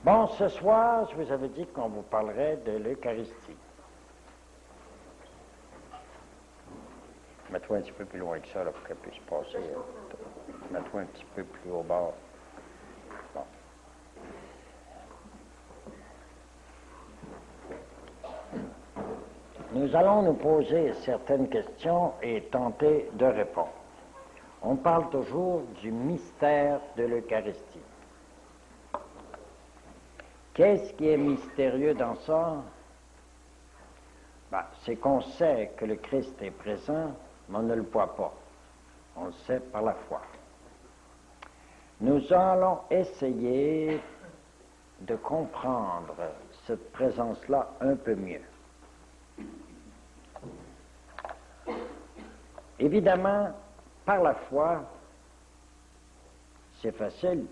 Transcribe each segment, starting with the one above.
Bon, ce soir, je vous avais dit qu'on vous parlerait de l'Eucharistie. Mets-toi un petit peu plus loin que ça, là, pour qu'elle puisse passer. Mets-toi un petit peu plus au bord. Bon. Nous allons nous poser certaines questions et tenter de répondre. On parle toujours du mystère de l'Eucharistie. Qu'est-ce qui est mystérieux dans ça? C'est qu'on sait que le Christ est présent, mais on ne le voit pas. On le sait par la foi. Nous allons essayer de comprendre cette présence-là un peu mieux. Évidemment, par la foi, c'est facile.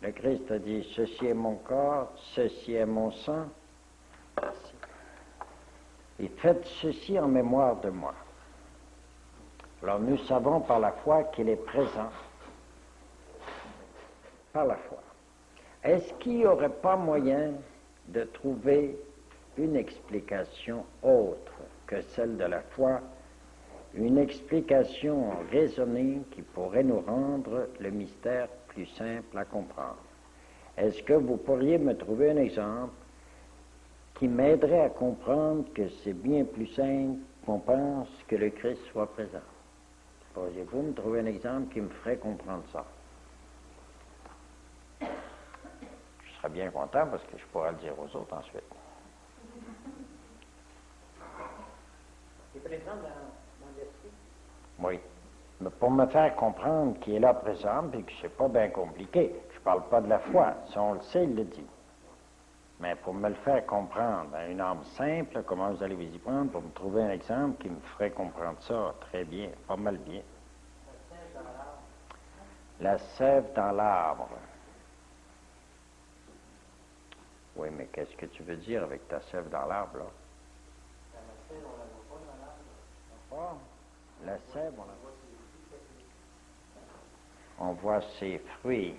Le Christ a dit, ceci est mon corps, ceci est mon sang. Et faites ceci en mémoire de moi. Alors nous savons par la foi qu'il est présent. Par la foi. Est-ce qu'il n'y aurait pas moyen de trouver une explication autre que celle de la foi, une explication raisonnée qui pourrait nous rendre le mystère plus simple à comprendre? Est-ce que vous pourriez me trouver un exemple qui m'aiderait à comprendre que c'est bien plus simple qu'on pense que le Christ soit présent? Pourriez-vous me trouver un exemple qui me ferait comprendre ça? Je serais bien content parce que je pourrais le dire aux autres ensuite. Il est présent dans l'esprit? Oui. Mais pour me faire comprendre qu'il est là présent et que c'est pas bien compliqué, je ne parle pas de la foi. Si on le sait, il le dit. Mais pour me le faire comprendre à une âme simple, comment vous allez vous y prendre pour me trouver un exemple qui me ferait comprendre ça très bien, pas mal bien? La sève dans l'arbre. Oui, mais qu'est-ce que tu veux dire avec ta sève dans l'arbre, là? La sève, on la voit pas dans l'arbre. La sève, on voit ses fruits.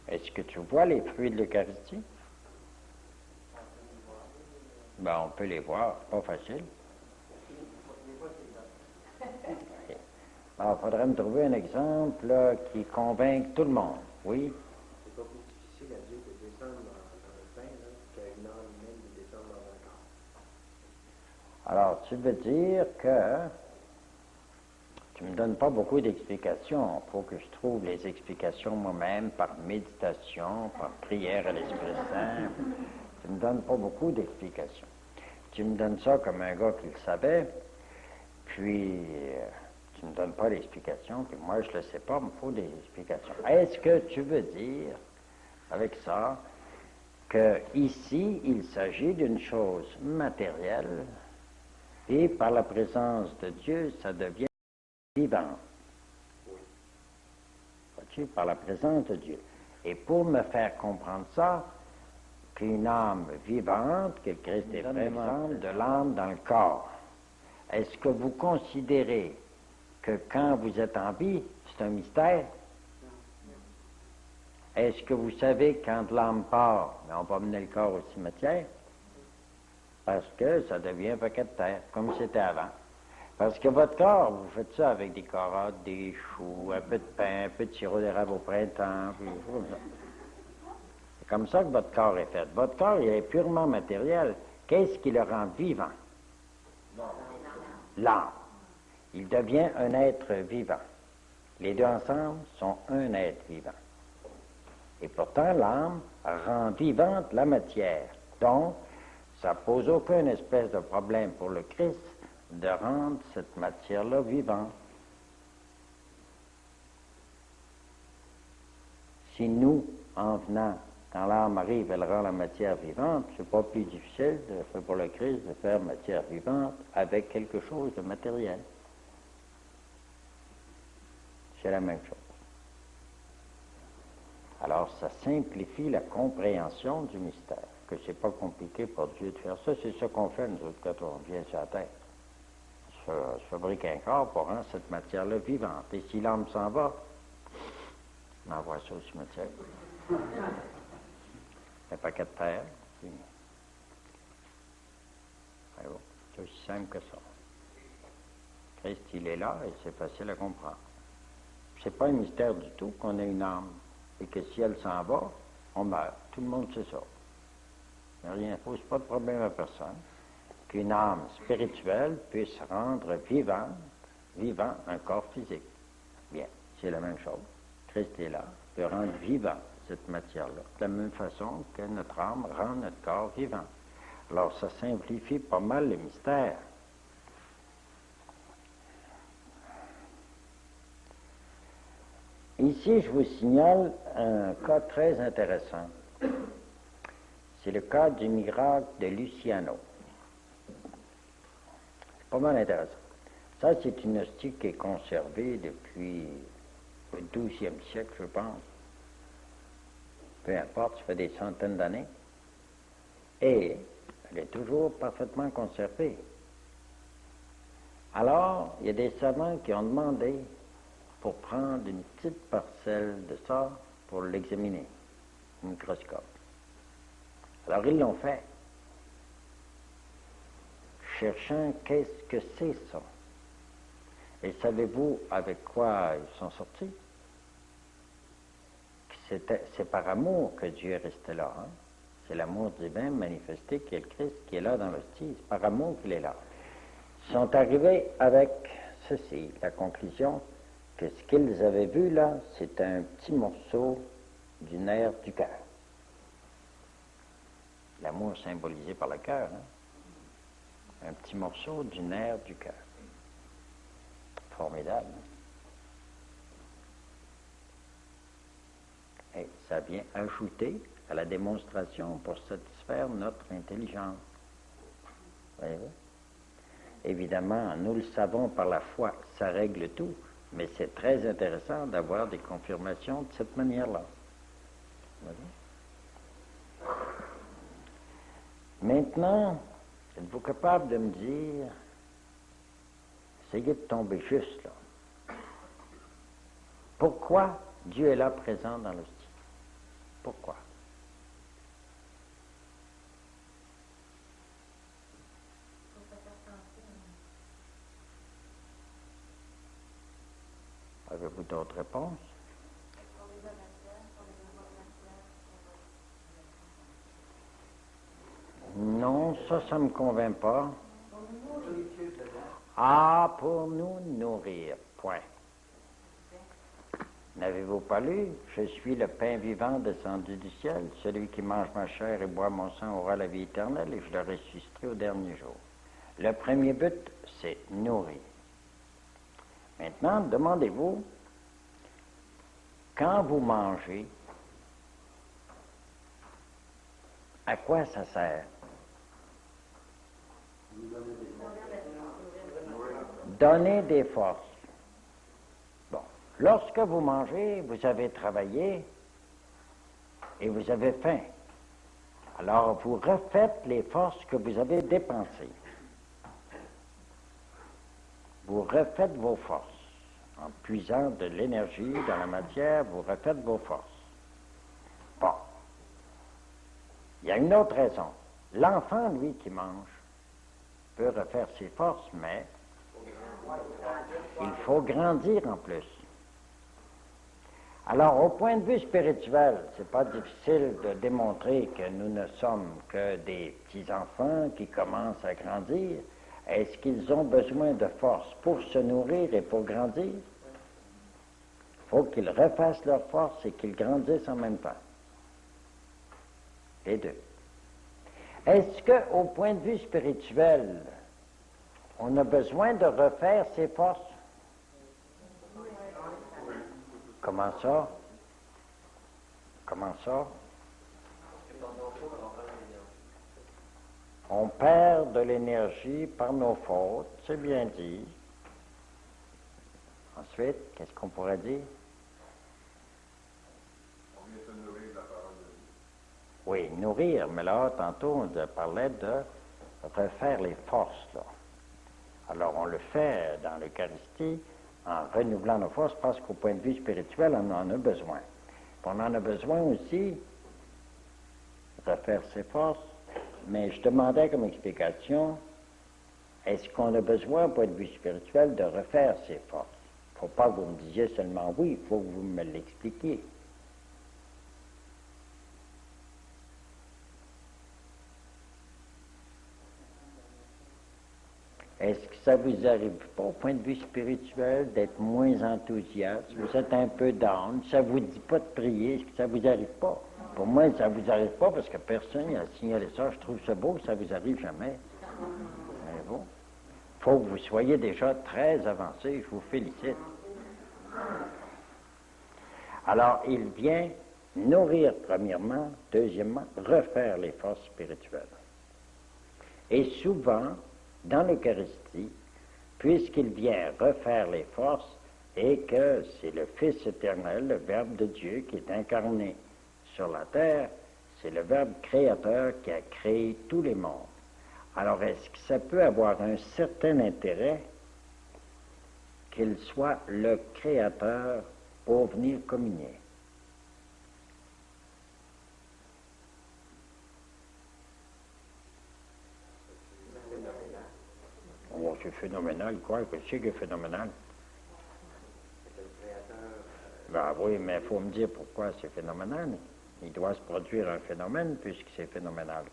Est-ce que tu vois les fruits de l'Eucharistie? On peut les voir, c'est pas facile. Alors, il faudrait me trouver un exemple là, qui convainque tout le monde. Oui? C'est pas plus difficile à Dieu de descendre dans le pain qu'à une âme humaine de descendre dans un corps. Alors, tu veux dire que tu ne me donnes pas beaucoup d'explications. Il faut que je trouve les explications moi-même par méditation, par prière à l'Esprit Saint. Tu ne me donnes pas beaucoup d'explications. Tu me donnes ça comme un gars qui le savait, puis tu ne me donnes pas d'explications, puis moi je ne le sais pas, il me faut des explications. Est-ce que tu veux dire, avec ça, que ici il s'agit d'une chose matérielle, et par la présence de Dieu, ça devient vivant. Vois-tu, par la présence de Dieu. Et pour me faire comprendre ça, qu'une âme vivante, que le Christ est vraiment de l'âme dans le corps, est-ce que vous considérez que quand vous êtes en vie, c'est un mystère? Est-ce que vous savez quand l'âme part, on va mener le corps au cimetière? Parce que ça devient un paquet de terre, comme c'était avant. Parce que votre corps, vous faites ça avec des carottes, des choux, un peu de pain, un peu de sirop d'érable au printemps, puis comme ça. C'est comme ça que votre corps est fait. Votre corps, il est purement matériel. Qu'est-ce qui le rend vivant? L'âme. Il devient un être vivant. Les deux ensemble sont un être vivant. Et pourtant, l'âme rend vivante la matière. Donc, ça ne pose aucune espèce de problème pour le Christ de rendre cette matière-là vivante. Si nous, en venant, quand l'âme arrive, elle rend la matière vivante, c'est pas plus difficile pour le Christ de faire matière vivante avec quelque chose de matériel. C'est la même chose. Alors, ça simplifie la compréhension du mystère, que c'est pas compliqué pour Dieu de faire ça. C'est ce qu'on fait, nous autres, quand on vient sur la terre. On se fabrique un corps pour rendre cette matière-là vivante. Et si l'âme s'en va, On envoie ça au cimetière. Un paquet de terre. Puis... Alors, c'est aussi simple que ça. Christ, il est là et c'est facile à comprendre. C'est pas un mystère du tout qu'on ait une âme et que si elle s'en va, on meurt. Tout le monde sait ça. Il n'y pose pas de problème à personne qu'une âme spirituelle puisse rendre vivant un corps physique. Bien, c'est la même chose. Christ est là, peut rendre vivant cette matière-là, de la même façon que notre âme rend notre corps vivant. Alors, ça simplifie pas mal le mystère. Ici, je vous signale un cas très intéressant. C'est le cas du miracle de Luciano. C'est pas mal intéressant. Ça, c'est une hostie qui est conservée depuis le 12e siècle, je pense. Peu importe, ça fait des centaines d'années. Et elle est toujours parfaitement conservée. Alors, il y a des savants qui ont demandé pour prendre une petite parcelle de ça pour l'examiner au microscope. Alors, ils l'ont fait, cherchant qu'est-ce que c'est ça. Et savez-vous avec quoi ils sont sortis? C'est par amour que Dieu est resté là. Hein? C'est l'amour divin manifesté qui est le Christ, qui est là dans l'hostie. C'est par amour qu'il est là. Ils sont arrivés avec ceci, la conclusion que ce qu'ils avaient vu là, c'est un petit morceau du nerf du cœur. L'amour symbolisé par le cœur. Hein? Un petit morceau du nerf du cœur. Formidable. Et ça vient ajouter à la démonstration pour satisfaire notre intelligence. Voyez-vous? Évidemment, nous le savons par la foi, ça règle tout, mais c'est très intéressant d'avoir des confirmations de cette manière-là. Maintenant, êtes-vous capable de me dire, essayez de tomber juste là. Pourquoi Dieu est là présent dans l'hostie? Pourquoi? Avez-vous d'autres réponses? Non, ça ne me convainc pas. Ah, pour nous nourrir, point. N'avez-vous pas lu? Je suis le pain vivant descendu du ciel. Celui qui mange ma chair et boit mon sang aura la vie éternelle et je le ressusciterai au dernier jour. Le premier but, c'est nourrir. Maintenant, demandez-vous, quand vous mangez, à quoi ça sert? Donner des forces. Bon, lorsque vous mangez, vous avez travaillé et vous avez faim. Alors, vous refaites les forces que vous avez dépensées. Vous refaites vos forces. En puisant de l'énergie dans la matière, vous refaites vos forces. Bon. Il y a une autre raison. L'enfant, lui, qui mange, peut refaire ses forces, mais il faut grandir en plus. Alors, au point de vue spirituel, c'est pas difficile de démontrer que nous ne sommes que des petits-enfants qui commencent à grandir. Est-ce qu'ils ont besoin de force pour se nourrir et pour grandir? Il faut qu'ils refassent leur force et qu'ils grandissent en même temps. Les deux. Est-ce qu'au point de vue spirituel, on a besoin de refaire ses forces? Comment ça? Comment ça? On perd de l'énergie par nos fautes, c'est bien dit. Ensuite, qu'est-ce qu'on pourrait dire? On vient se nourrir de la parole de Dieu. Oui, nourrir, mais là, tantôt, on parlait de refaire les forces, là. Alors, on le fait dans l'Eucharistie en renouvelant nos forces parce qu'au point de vue spirituel, on en a besoin. On en a besoin aussi, refaire ses forces, mais je demandais comme explication, est-ce qu'on a besoin, au point de vue spirituel, de refaire ses forces? Il ne faut pas que vous me disiez seulement oui, il faut que vous me l'expliquiez. Est-ce que ça vous arrive pas, au point de vue spirituel, d'être moins enthousiaste? Vous êtes un peu down, ça vous dit pas de prier, est-ce que ça vous arrive pas? Pour moi, ça vous arrive pas parce que personne n'a signalé ça. Je trouve ça beau que ça vous arrive jamais. Mais bon, il faut que vous soyez déjà très avancé, je vous félicite. Alors, il vient nourrir premièrement, deuxièmement, refaire les forces spirituelles. Et souvent, dans l'Eucharistie, puisqu'il vient refaire les forces et que c'est le Fils éternel, le Verbe de Dieu qui est incarné sur la terre, c'est le Verbe créateur qui a créé tous les mondes. Alors, est-ce que ça peut avoir un certain intérêt qu'il soit le créateur pour venir communier? Oh, c'est phénoménal, quoi? Qu'est-ce que c'est phénoménal? C'est le créateur. Ben oui, mais il faut me dire pourquoi c'est phénoménal. Il doit se produire un phénomène puisque c'est phénoménal.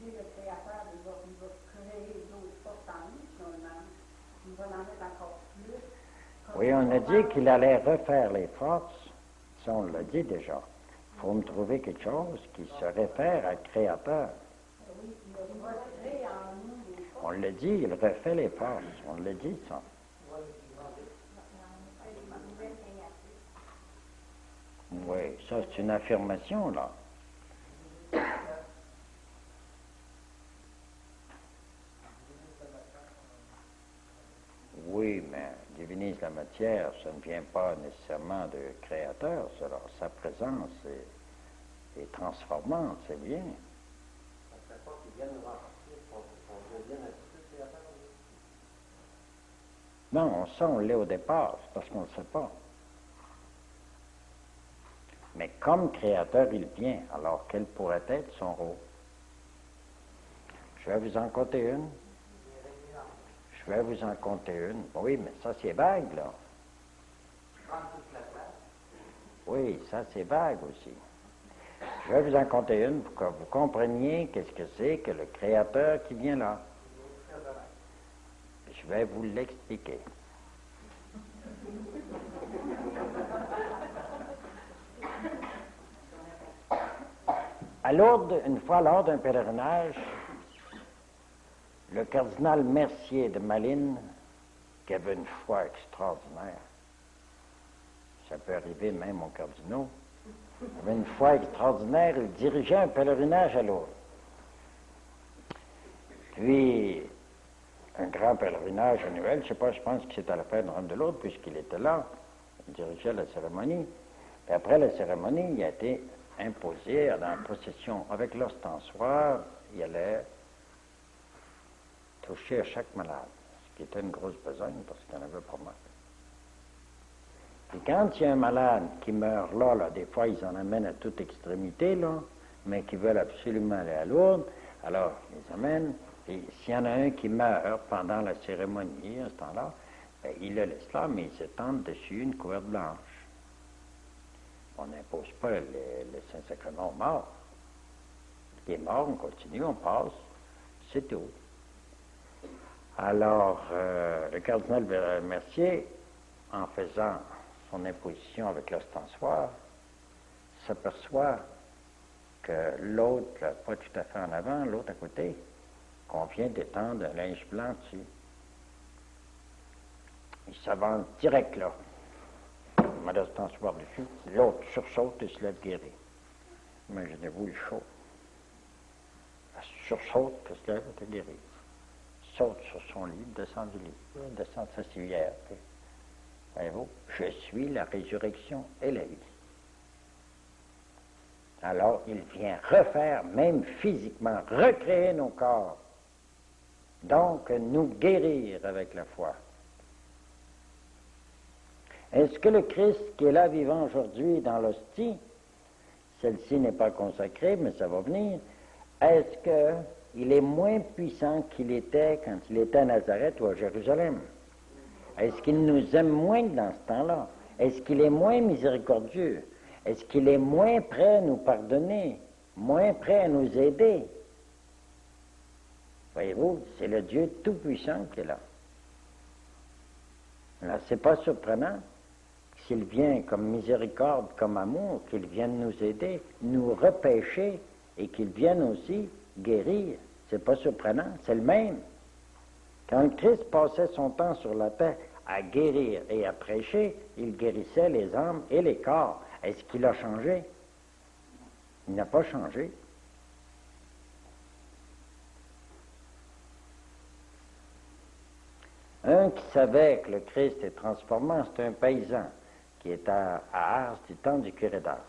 Le créateur, il va créer d'autres forces en nous, il va en mettre encore plus. Oui, on a dit qu'il allait refaire les forces. Ça, on l'a dit déjà. Il faut me trouver quelque chose qui se réfère à créateur. Oui, il va créer en nous des forces. On l'a dit, il refait les forces. On l'a dit, ça. Oui, ça, c'est une affirmation, là. Oui, mais divinise la matière, ça ne vient pas nécessairement de créateur, cela. Sa présence est transformante, c'est bien. Ça ne serait pas qu'il vienne nous renforcer qu'on devienne un petit peu créateur. Non, ça, on l'est au départ, c'est parce qu'on ne le sait pas. Mais comme créateur, il vient. Alors, quel pourrait être son rôle? Je vais vous en compter une. Je vais vous en compter une. Oui, mais ça, c'est vague, là. Oui, ça, c'est vague aussi. Je vais vous en compter une pour que vous compreniez qu'est-ce que c'est que le créateur qui vient là. Je vais vous l'expliquer. À Lourdes, une fois lors d'un pèlerinage, le cardinal Mercier de Malines, qui avait une foi extraordinaire, ça peut arriver même aux cardinaux, avait une foi extraordinaire, il dirigeait un pèlerinage à Lourdes. Puis, un grand pèlerinage annuel, je ne sais pas, je pense que c'était à la fête de Rome de Lourdes, puisqu'il était là, il dirigeait la cérémonie. Et après la cérémonie, il a été imposé dans la procession avec l'ostensoir, il allait toucher à chaque malade, ce qui était une grosse besogne parce qu'il n'y en avait pas mal. Puis quand il y a un malade qui meurt là, des fois ils en amènent à toute extrémité, là, mais qui veulent absolument aller à Lourdes, alors ils les amènent, et s'il y en a un qui meurt pendant la cérémonie, à ce temps-là, ben, il le laisse là, mais il s'étend dessus une couverte blanche. On n'impose pas le Saint-Sacrement aux morts. Il est mort, on continue, on passe, c'est tout. Alors, le cardinal Mercier, en faisant son imposition avec l'ostensoir, s'aperçoit que l'autre, pas tout à fait en avant, l'autre à côté, qu'on vient d'étendre un linge blanc dessus. Il s'avance direct là. Il met l'ostensoir dessus, l'autre sursaute et se lève guéri. Imaginez-vous le chaud. Elle sursaute et se lève et est guéri. Saute sur son lit, descend du lit, descend de sa civière. Voyez-vous, je suis la résurrection et la vie. Alors, il vient refaire, même physiquement, recréer nos corps. Donc, nous guérir avec la foi. Est-ce que le Christ qui est là vivant aujourd'hui dans l'hostie, celle-ci n'est pas consacrée, mais ça va venir, est-ce qu'il est moins puissant qu'il était quand il était à Nazareth ou à Jérusalem? Est-ce qu'il nous aime moins que dans ce temps-là? Est-ce qu'il est moins miséricordieux? Est-ce qu'il est moins prêt à nous pardonner? Moins prêt à nous aider? Voyez-vous, c'est le Dieu Tout-Puissant qui est là. Alors, c'est pas surprenant s'il vient comme miséricorde, comme amour, qu'il vienne nous aider, nous repêcher et qu'il vienne aussi guérir. C'est pas surprenant, c'est le même. Quand Christ passait son temps sur la terre à guérir et à prêcher, il guérissait les âmes et les corps. Est-ce qu'il a changé? Il n'a pas changé. Un qui savait que le Christ est transformant, c'est un paysan qui est à Ars du temps du curé d'Ars.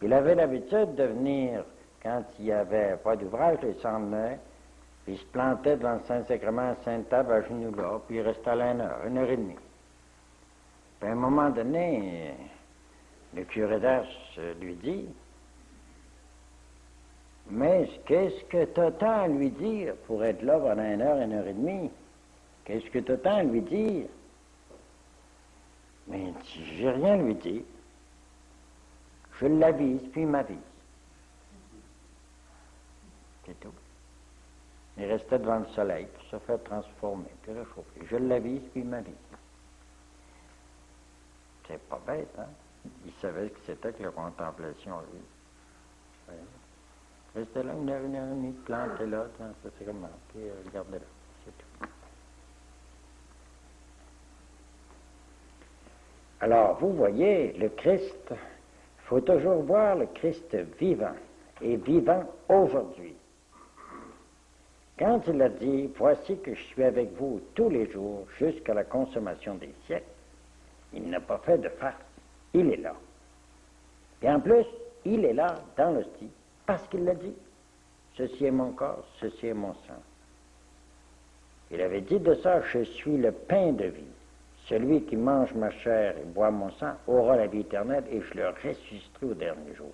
Il avait l'habitude de venir, quand il n'y avait pas d'ouvrage, il s'en venait, puis il se plantait devant le Saint-Sacrement à Sainte-Table à genoux là, puis il restait là 1 heure et demie. Puis à un moment donné, le curé d'Ars lui dit, « Mais qu'est-ce que tu as tant à lui dire pour être là pendant 1 heure et demie? Qu'est-ce que tu as tant à lui dire? » Mais il dit, « J'ai rien à lui dire. Je l'avise, puis il m'avise. » C'est tout. Il restait devant le soleil pour se faire transformer, puis réchauffer. Je l'avise, puis il m'avise. C'est pas bête, hein? Il savait ce que c'était que la contemplation, lui. Ouais. Restez là 1 heure et demie, plantez là, ça c'est comment, puis regardez là, c'est tout. Alors, vous voyez, le Christ, il faut toujours voir le Christ vivant, et vivant aujourd'hui. Quand il a dit, « Voici que je suis avec vous tous les jours jusqu'à la consommation des siècles », il n'a pas fait de farce, il est là. Et en plus, il est là dans l'hostie, parce qu'il l'a dit. Ceci est mon corps, ceci est mon sang. Il avait dit de ça, je suis le pain de vie. Celui qui mange ma chair et boit mon sang aura la vie éternelle et je le ressusciterai au dernier jour.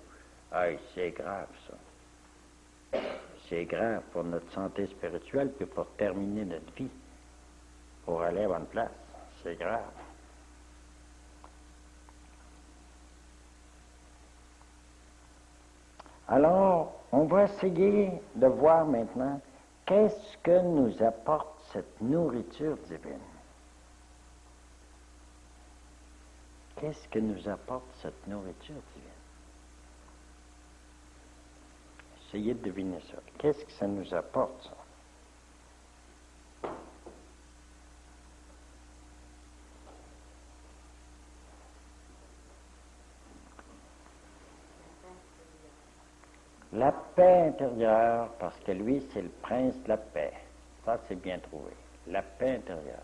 Aïe, c'est grave ça. C'est grave pour notre santé spirituelle puis pour terminer notre vie, pour aller à bonne place. C'est grave. Alors, on va essayer de voir maintenant qu'est-ce que nous apporte cette nourriture divine. Qu'est-ce que nous apporte cette nourriture divine? Essayez de deviner ça. Qu'est-ce que ça nous apporte, ça? La paix intérieure, parce que lui, c'est le prince de la paix. Ça, c'est bien trouvé. La paix intérieure.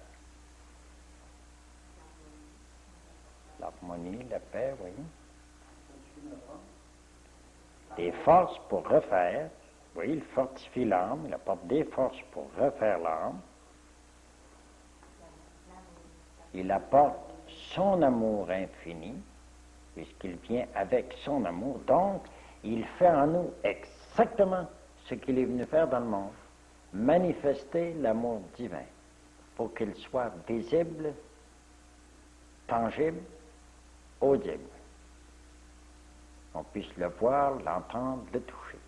L'harmonie, la paix, oui. Des forces pour refaire. Oui, il fortifie l'âme, il apporte des forces pour refaire l'âme. Il apporte son amour infini, puisqu'il vient avec son amour. Donc, il fait en nous exactement ce qu'il est venu faire dans le monde. Manifester l'amour divin pour qu'il soit visible, tangible, audible. On puisse le voir, l'entendre, le toucher.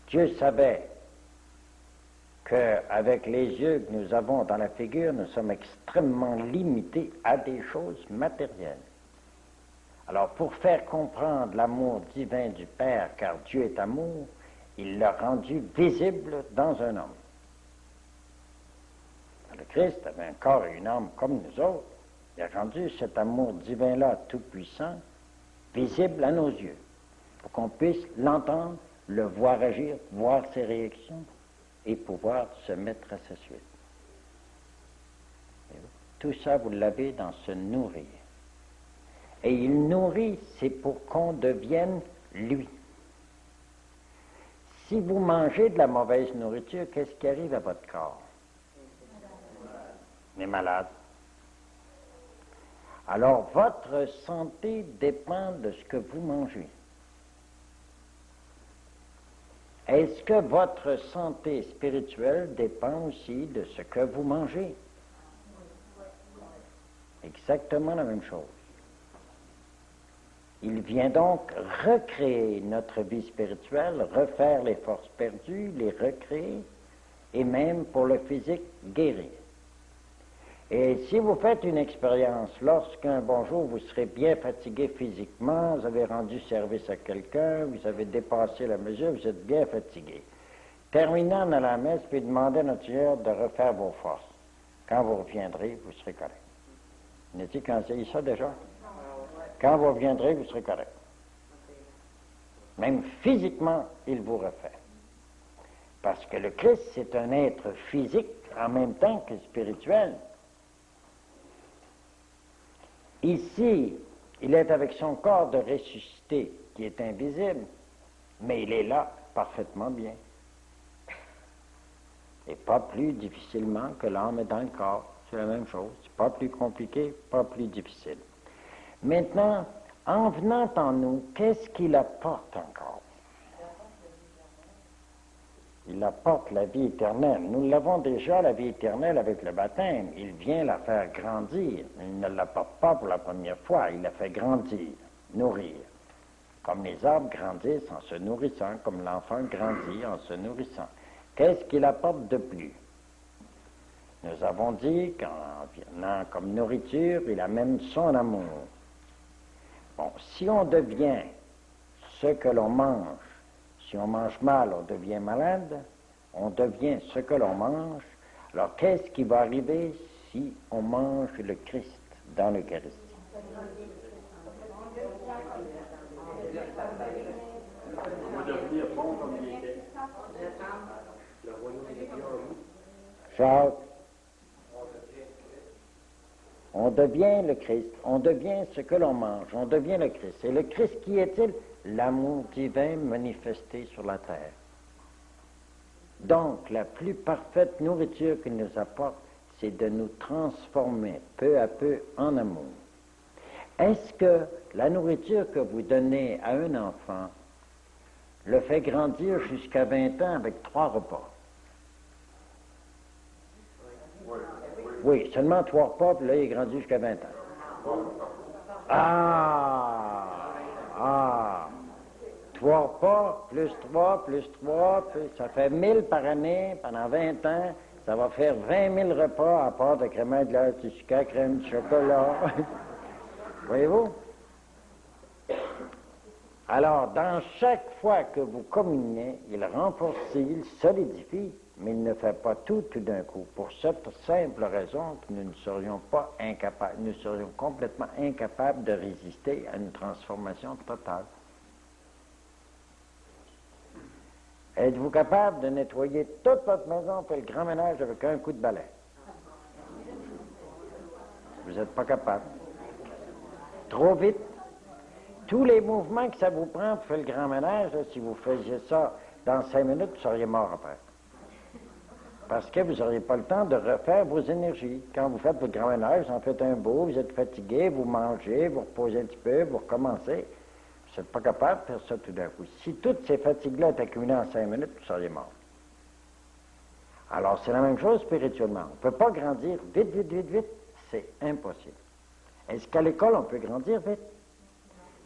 Dieu savait qu'avec les yeux que nous avons dans la figure, nous sommes extrêmement limités à des choses matérielles. Alors, pour faire comprendre l'amour divin du Père, car Dieu est amour, il l'a rendu visible dans un homme. Le Christ avait un corps et une âme comme nous autres. Il a rendu cet amour divin-là, tout-puissant, visible à nos yeux, pour qu'on puisse l'entendre, le voir agir, voir ses réactions, et pouvoir se mettre à sa suite. Tout ça, vous l'avez dans se nourrir. Et il nourrit, c'est pour qu'on devienne lui. Si vous mangez de la mauvaise nourriture, qu'est-ce qui arrive à votre corps? On est malade. Alors, votre santé dépend de ce que vous mangez. Est-ce que votre santé spirituelle dépend aussi de ce que vous mangez? Exactement la même chose. Il vient donc recréer notre vie spirituelle, refaire les forces perdues, les recréer, et même pour le physique, guérir. Et si vous faites une expérience, lorsqu'un bon jour vous serez bien fatigué physiquement, vous avez rendu service à quelqu'un, vous avez dépassé la mesure, vous êtes bien fatigué. Terminant dans la messe, puis demandez à notre Seigneur de refaire vos forces. Quand vous reviendrez, vous serez correct. N'a-t-il conseillé ça déjà? Quand vous reviendrez, vous serez correct. Même physiquement, il vous refait. Parce que le Christ, c'est un être physique en même temps que spirituel. Ici, il est avec son corps de ressuscité qui est invisible, mais il est là parfaitement bien. Et pas plus difficilement que l'âme est dans le corps. C'est la même chose. C'est pas plus compliqué, pas plus difficile. Maintenant, en venant en nous, qu'est-ce qu'il apporte encore? Il apporte la vie éternelle. Nous l'avons déjà, la vie éternelle, avec le baptême. Il vient la faire grandir. Il ne l'apporte pas pour la première fois. Il la fait grandir, nourrir. Comme les arbres grandissent en se nourrissant, comme l'enfant grandit en se nourrissant. Qu'est-ce qu'il apporte de plus? Nous avons dit qu'en venant comme nourriture, il amène son amour. Bon, si on devient ce que l'on mange, si on mange mal, on devient malade, on devient ce que l'on mange. Alors, qu'est-ce qui va arriver si on mange le Christ dans l'Eucharistie? On va devenir bon comme il était. Le royaume des dieux en nous. Jacques, on devient le Christ, on devient ce que l'on mange, on devient le Christ. Et le Christ, qui est-il? L'amour divin manifesté sur la terre. Donc, la plus parfaite nourriture qu'il nous apporte, c'est de nous transformer peu à peu en amour. Est-ce que la nourriture que vous donnez à un enfant le fait grandir jusqu'à 20 ans avec 3 repas? Oui, seulement 3 repas, puis là, il grandit jusqu'à 20 ans. Ah! 3 repas, plus 3, plus 3, plus, ça fait 1000 par année, pendant 20 ans, ça va faire 20 000 repas à part de crémage de l'air, du sucre, crème, du chocolat. Voyez-vous? Alors, dans chaque fois que vous communiez, il renforce, il solidifie, mais il ne fait pas tout d'un coup. Pour cette simple raison que nous ne serions pas incapables, nous serions complètement incapables de résister à une transformation totale. Êtes-vous capable de nettoyer toute votre maison, faire le grand ménage avec un coup de balai? Vous n'êtes pas capable. Trop vite. Tous les mouvements que ça vous prend pour faire le grand ménage, là, si vous faisiez ça dans 5 minutes, vous seriez mort après. Parce que vous n'auriez pas le temps de refaire vos énergies. Quand vous faites votre grand ménage, vous en faites un beau, vous êtes fatigué, vous mangez, vous reposez un petit peu, vous recommencez. Vous n'êtes pas capable de faire ça tout d'un coup. Si toutes ces fatigues-là étaient accumulées en 5 minutes, vous seriez mort. Alors, c'est la même chose spirituellement. On ne peut pas grandir vite, vite, vite, vite. C'est impossible. Est-ce qu'à l'école, on peut grandir vite?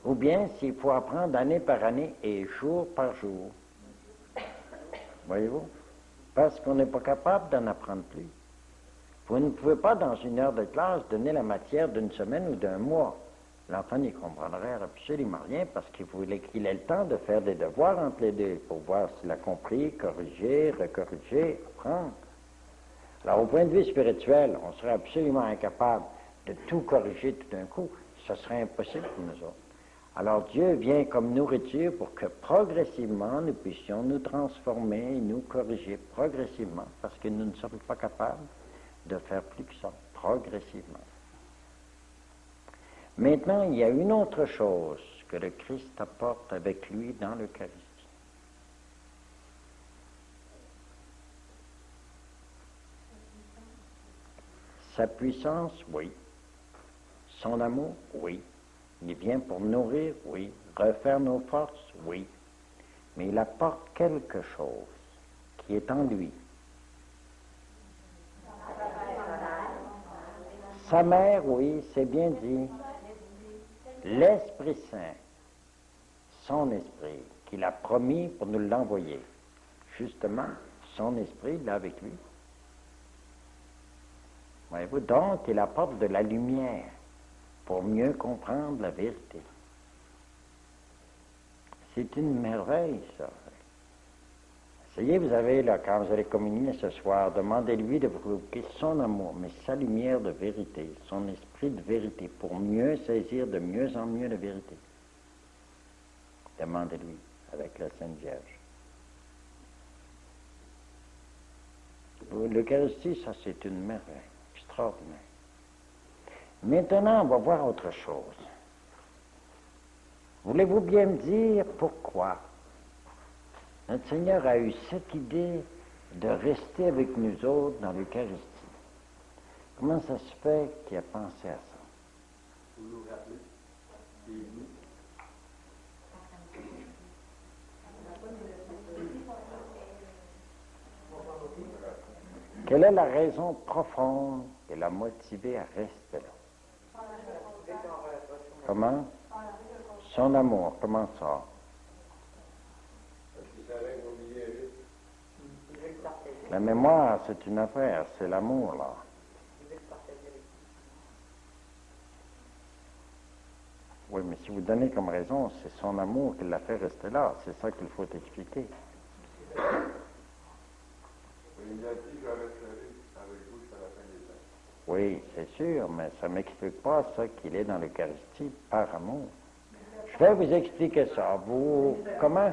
Ou bien s'il faut apprendre année par année et jour par jour. Voyez-vous? Parce qu'on n'est pas capable d'en apprendre plus. Vous ne pouvez pas, dans une heure de classe, donner la matière d'une semaine ou d'un mois. L'enfant n'y comprendrait absolument rien parce qu'il voulait qu'il ait le temps de faire des devoirs entre les deux pour voir s'il a compris, corriger, recorriger, apprendre. Alors, au point de vue spirituel, on serait absolument incapable de tout corriger tout d'un coup. Ce serait impossible pour nous autres. Alors, Dieu vient comme nourriture pour que progressivement nous puissions nous transformer et nous corriger progressivement parce que nous ne sommes pas capables de faire plus que ça, progressivement. Maintenant, il y a une autre chose que le Christ apporte avec lui dans l'Eucharistie. Sa puissance, oui. Son amour, oui. Il vient pour nourrir, oui. Refaire nos forces, oui. Mais il apporte quelque chose qui est en lui. Sa mère, oui, c'est bien dit. L'Esprit Saint, son esprit, qu'il a promis pour nous l'envoyer. Justement, son esprit, il est avec lui. Voyez-vous, donc, il apporte de la lumière pour mieux comprendre la vérité. C'est une merveille, ça. Essayez, vous avez, là, quand vous allez communier ce soir, demandez-lui de vous provoquer son amour, mais sa lumière de vérité, son esprit de vérité, pour mieux saisir de mieux en mieux la vérité. Demandez-lui avec la Sainte Vierge. L'Eucharistie, ça, c'est une merveille extraordinaire. Maintenant, on va voir autre chose. Voulez-vous bien me dire pourquoi notre Seigneur a eu cette idée de rester avec nous autres dans l'Eucharistie? Comment ça se fait qu'il a pensé à ça? Vous nous rappelez, c'est nous. Quelle est la raison profonde qui l'a motivé à rester là? Comment? Son amour, comment ça? Parce qu'il savait qu'on y est vite. La mémoire, c'est une affaire, c'est l'amour, là. Oui, mais si vous donnez comme raison, c'est son amour qui l'a fait rester là. C'est ça qu'il faut expliquer. Il a dit, je resterai avec vous jusqu'à la fin des temps. Oui, c'est sûr, mais ça ne m'explique pas ça qu'il est dans l'Eucharistie par amour. Je vais vous expliquer ça. Vous, comment?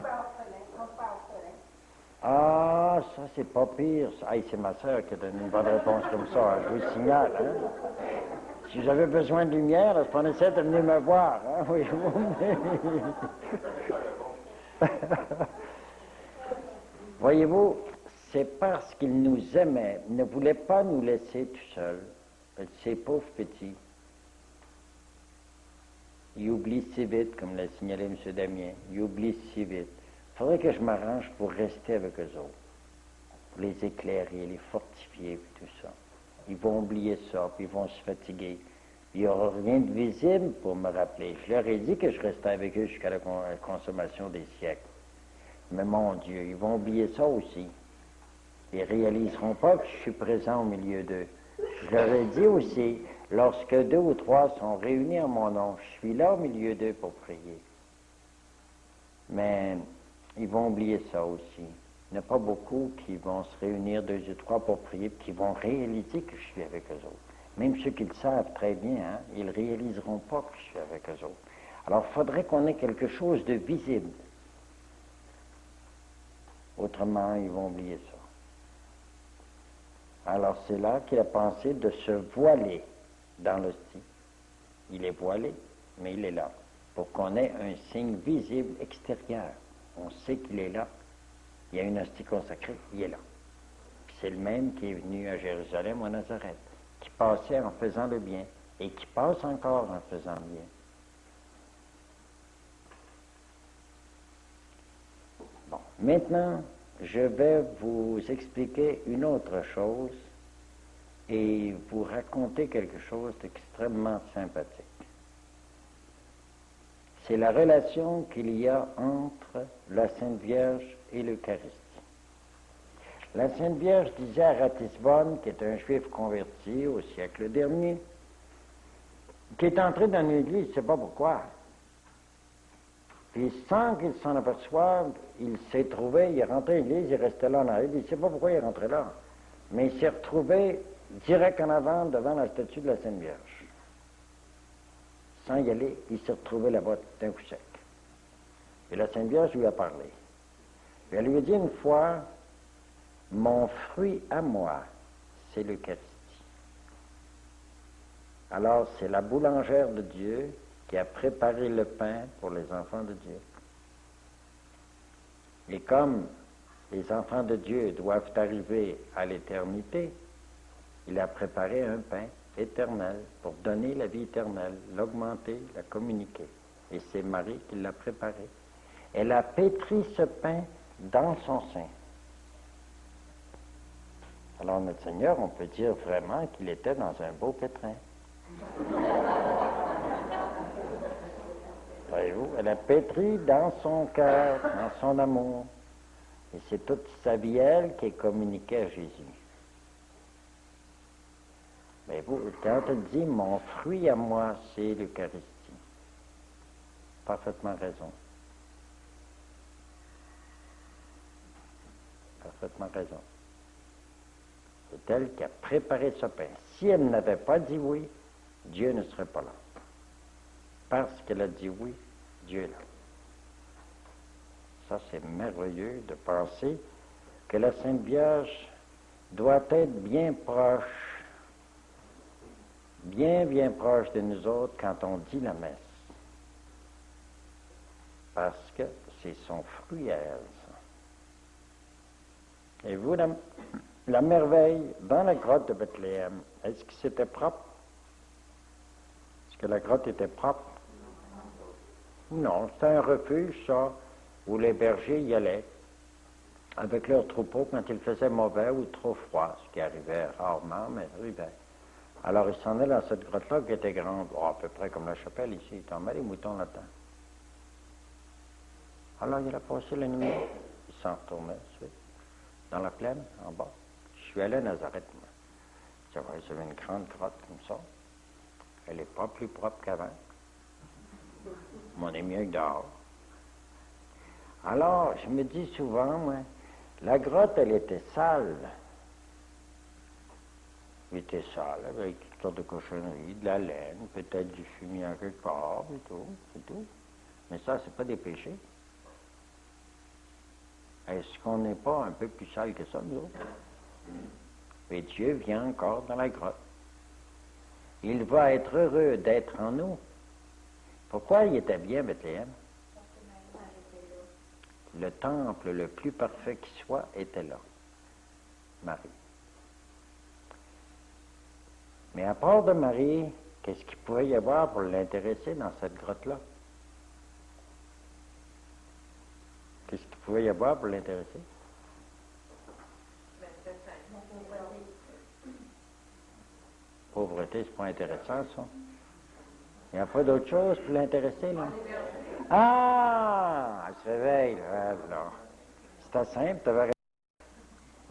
Ah, ça, c'est pas pire. Ah, c'est ma sœur qui a donné une bonne réponse comme ça. Je vous signale, hein? Si j'avais besoin de lumière, je prenais de venir me voir, hein? Oui, voyez-vous, c'est parce qu'il nous aimait, il ne voulait pas nous laisser tout seuls. Ces pauvres petits. Ils oublient si vite, comme l'a signalé M. Damien. Ils oublient si vite. Il faudrait que je m'arrange pour rester avec eux autres, pour les éclairer, les fortifier, puis tout ça. Ils vont oublier ça, puis ils vont se fatiguer. Il n'y aura rien de visible pour me rappeler. Je leur ai dit que je restais avec eux jusqu'à la consommation des siècles. Mais mon Dieu, ils vont oublier ça aussi. Ils ne réaliseront pas que je suis présent au milieu d'eux. Je leur ai dit aussi, lorsque 2 ou 3 sont réunis en mon nom, je suis là au milieu d'eux pour prier. Mais ils vont oublier ça aussi. Il n'y en a pas beaucoup qui vont se réunir 2 ou 3 pour prier, qui vont réaliser que je suis avec eux autres. Même ceux qui le savent très bien, hein, ils ne réaliseront pas que je suis avec eux autres. Alors, il faudrait qu'on ait quelque chose de visible. Autrement, ils vont oublier ça. Alors, c'est là qu'il a pensé de se voiler dans l'hostie. Il est voilé, mais il est là, pour qu'on ait un signe visible extérieur. On sait qu'il est là. Il y a une hostie consacrée, il est là. Puis c'est le même qui est venu à Jérusalem ou à Nazareth, qui passait en faisant le bien, et qui passe encore en faisant le bien. Bon, maintenant, je vais vous expliquer une autre chose et vous raconter quelque chose d'extrêmement sympathique. C'est la relation qu'il y a entre la Sainte Vierge et l'Eucharistie. La Sainte Vierge disait à Ratisbonne, qui est un juif converti au siècle dernier, qui est entré dans l'église, je ne sais pas pourquoi. Puis sans qu'il s'en aperçoive, il s'est trouvé, il est rentré à l'église, il restait là en arrière, il ne sait pas pourquoi il est rentré là. Mais il s'est retrouvé direct en avant devant la statue de la Sainte Vierge. Sans y aller, il s'est retrouvé là-bas d'un coup sec. Et la Sainte Vierge lui a parlé. Puis elle lui a dit une fois, « Mon fruit à moi, c'est l'Eucharistie. » Alors, c'est la boulangère de Dieu qui a préparé le pain pour les enfants de Dieu. Et comme les enfants de Dieu doivent arriver à l'éternité, il a préparé un pain éternelle, pour donner la vie éternelle, l'augmenter, la communiquer. Et c'est Marie qui l'a préparé. Elle a pétri ce pain dans son sein. Alors notre Seigneur, on peut dire vraiment qu'il était dans un beau pétrin. Voyez-vous, elle a pétri dans son cœur, dans son amour. Et c'est toute sa vie, elle, qui est communiquée à Jésus. Mais vous, quand elle dit, mon fruit à moi, c'est l'Eucharistie. Parfaitement raison. Parfaitement raison. C'est elle qui a préparé ce pain. Si elle n'avait pas dit oui, Dieu ne serait pas là. Parce qu'elle a dit oui, Dieu est là. Ça, c'est merveilleux de penser que la Sainte Vierge doit être bien proche, bien proche de nous autres quand on dit la messe. Parce que c'est son fruit à elle, ça. Et vous, la merveille, dans la grotte de Bethléem, est-ce que c'était propre? Est-ce que la grotte était propre? Non, c'était un refuge, ça, où les bergers y allaient, avec leurs troupeaux quand il faisait mauvais ou trop froid, ce qui arrivait rarement, mais arrivait. Alors ils s'en allaient dans cette grotte-là qui était grande, à peu près comme la chapelle ici, ils tombaient les moutons là-dedans. Alors il a passé la nuit, il s'en retournait ensuite, dans la plaine, en bas. Je suis allé à Nazareth, moi. J'avais une grande grotte comme ça. Elle n'est pas plus propre qu'avant. Mais on est mieux que dehors. Alors, je me dis souvent, moi, la grotte, elle était sale. Elle était sale, avec toutes sortes de cochonneries, de la laine, peut-être du fumier en quelque part, et tout, c'est tout. Mais ça, c'est pas des péchés. Est-ce qu'on n'est pas un peu plus sale que ça, nous autres? Mais Dieu vient encore dans la grotte. Il va être heureux d'être en nous. Pourquoi il était bien, Bethléem? Le temple le plus parfait qui soit était là. Marie. Mais à part de Marie, qu'est-ce qu'il pouvait y avoir pour l'intéresser dans cette grotte-là? Qu'est-ce qu'il pouvait y avoir pour l'intéresser? Pauvreté, c'est pas intéressant, ça. Il n'y a pas d'autre chose pour l'intéresser, là? Ah! Elle se réveille, là. C'était simple, tu avais raison.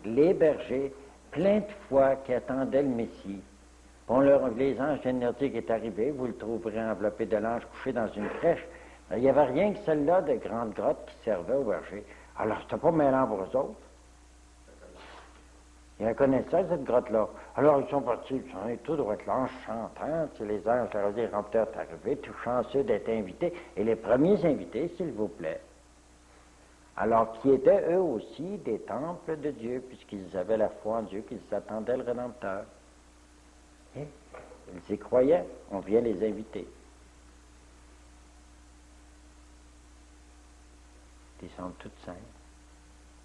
Les bergers, plein de foi, qui attendaient le Messie. Les anges viennent leur dire qu'il est arrivé, vous le trouverez enveloppé de l'ange couché dans une crèche. Il n'y avait rien que celle-là de grande grotte qui servait aux bergers. Alors, c'était pas mêlant pour eux autres. Ils reconnaissaient cette grotte-là. Alors, ils sont partis, ils sont allés tout droit là, en chantant. Les anges leur ont dit, Rempteur est arrivé, tout chanceux d'être invités. Et les premiers invités, s'il vous plaît. Alors, qui étaient eux aussi des temples de Dieu, puisqu'ils avaient la foi en Dieu, qu'ils attendaient le Rédempteur. Et ils y croyaient, on vient les inviter. Ils sont toutes saintes,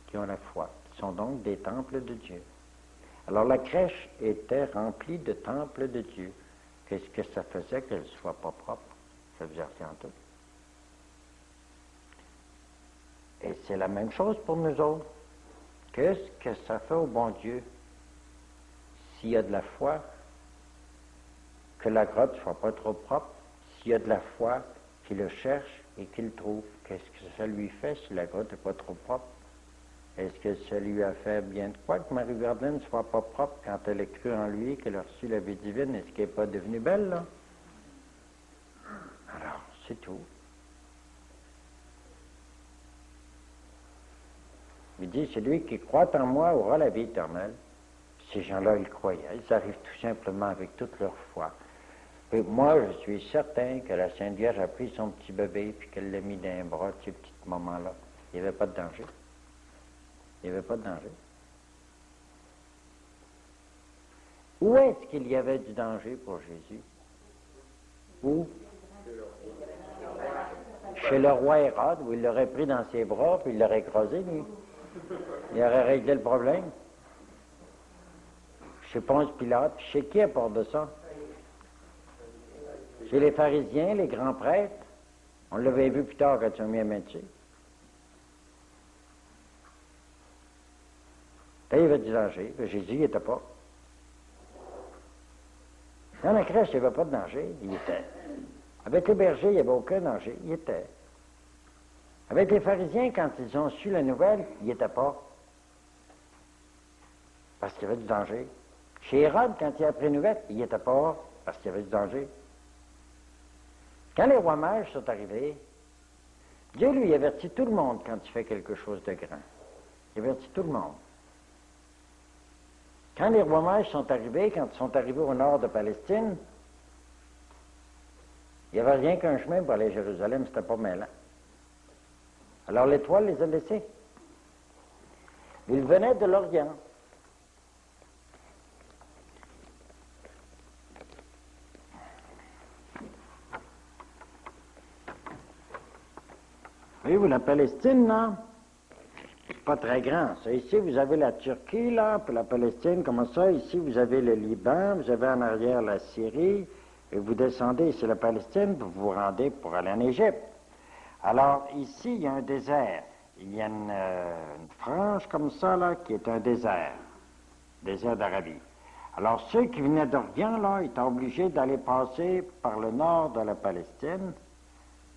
qui ont la foi, qui sont donc des temples de Dieu. Alors la crèche était remplie de temples de Dieu. Qu'est-ce que ça faisait qu'elle ne soit pas propre? Ça faisait rien tout. Et c'est la même chose pour nous autres. Qu'est-ce que ça fait au bon Dieu s'il y a de la foi, que la grotte ne soit pas trop propre, s'il y a de la foi, qu'il le cherche et qu'il le trouve? Qu'est-ce que ça lui fait si la grotte n'est pas trop propre? Est-ce que ça lui a fait bien de quoi que Marie-Verdine ne soit pas propre quand elle a cru en lui, qu'elle a reçu la vie divine? Est-ce qu'elle n'est pas devenue belle, là? Alors, c'est tout. Il dit, celui qui croit en moi aura la vie éternelle. Ces gens-là, ils croyaient. Ils arrivent tout simplement avec toute leur foi. Et moi, je suis certain que la Sainte Vierge a pris son petit bébé puis qu'elle l'a mis dans un bras, ce petit moment-là. Il n'y avait pas de danger. Il n'y avait pas de danger. Où est-ce qu'il y avait du danger pour Jésus? Où? Chez le roi Hérode, où il l'aurait pris dans ses bras puis il l'aurait écrasé, lui. Il aurait réglé le problème. Chez Ponce Pilate, chez qui à part de ça? Chez les pharisiens, les grands prêtres, on l'avait vu plus tard quand ils ont mis un métier. Là, il y avait du danger. Jésus n'y était pas. Dans la crèche, il n'y avait pas de danger. Il y était. Avec les bergers, il n'y avait aucun danger. Il y était. Avec les pharisiens, quand ils ont su la nouvelle, il n'y était pas. Parce qu'il y avait du danger. Chez Hérode, quand il a appris la nouvelle, il n'y était pas. Parce qu'il y avait du danger. Quand les rois mages sont arrivés, Dieu lui avertit tout le monde quand il fait quelque chose de grand. Il avertit tout le monde. Quand les rois mages sont arrivés, quand ils sont arrivés au nord de Palestine, il n'y avait rien qu'un chemin pour aller à Jérusalem, c'était pas mêlant. Alors l'étoile les a laissés. Ils venaient de l'Orient. Voyez-vous, la Palestine, là, c'est pas très grand. Ça, ici, vous avez la Turquie, là, puis la Palestine, comme ça. Ici, vous avez le Liban, vous avez en arrière la Syrie, et vous descendez, c'est la Palestine, puis vous vous rendez pour aller en Égypte. Alors, ici, il y a un désert. Il y a une frange comme ça, là, qui est un désert d'Arabie. Alors, ceux qui venaient d'Orient, là, étaient obligés d'aller passer par le nord de la Palestine.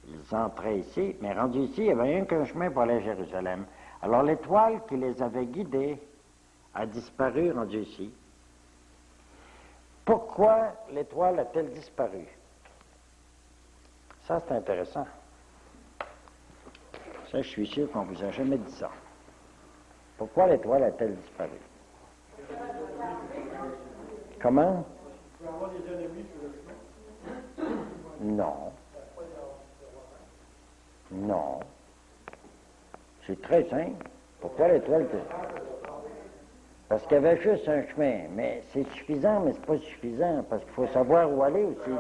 Ils entraient ici, mais rendus ici, il n'y avait rien qu'un chemin pour aller à Jérusalem. Alors, l'étoile qui les avait guidés a disparu, rendue ici. Pourquoi l'étoile a-t-elle disparu? Ça, c'est intéressant. Ça, je suis sûr qu'on ne vous a jamais dit ça. Pourquoi l'étoile a-t-elle disparu? Comment? Il peut y avoir des ennemis sur le chemin. Non. Non. C'est très simple. Pourquoi l'étoile? Parce qu'il y avait juste un chemin. Mais c'est suffisant, mais c'est pas suffisant. Parce qu'il faut savoir où aller aussi.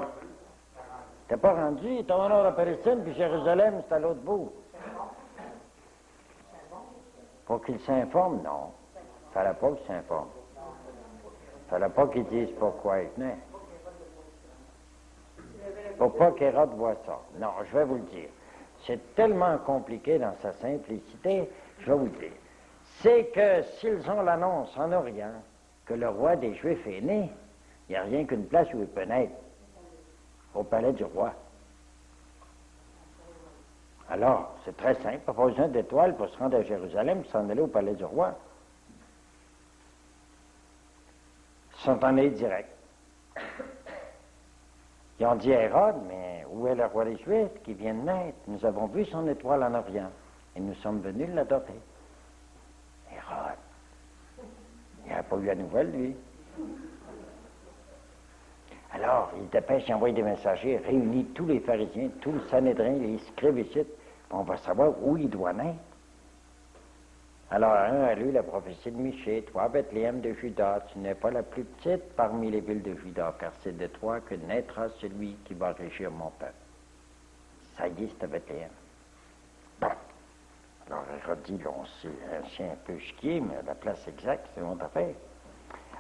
T'es pas rendu, il était au nord de la Palestine, puis Jérusalem, c'est à l'autre bout. Pour qu'il s'informe, non. Il fallait pas qu'il s'informe. Il fallait pas qu'il dise pourquoi il venait. Pour pas qu'Hérode voie ça. Non, je vais vous le dire. C'est tellement compliqué dans sa simplicité, je vais vous le dire. C'est que s'ils ont l'annonce en Orient que le roi des Juifs est né, il n'y a rien qu'une place où il peut naître, au palais du roi. Alors, c'est très simple, pas besoin d'étoiles pour se rendre à Jérusalem, s'en aller au palais du roi. Ils sont en allés direct. Ils ont dit à Hérode, mais où est le roi des Juifs qui vient de naître? Nous avons vu son étoile en Orient et nous sommes venus l'adorer. Hérode, il n'a pas eu la nouvelle, lui. Alors, il dépêche, il envoie des messagers, réunit tous les pharisiens, tout le Sanhédrin, les scribes ici, on va savoir où il doit naître. Alors, un a lu la prophétie de Michée, toi, Bethléem de Juda, tu n'es pas la plus petite parmi les villes de Juda, car c'est de toi que naîtra celui qui va régir mon peuple. Ça y est, c'est à Bethléem. Bon. Alors, Hérode dit, on s'est un peu chiqué, mais la place exacte, c'est mon affaire.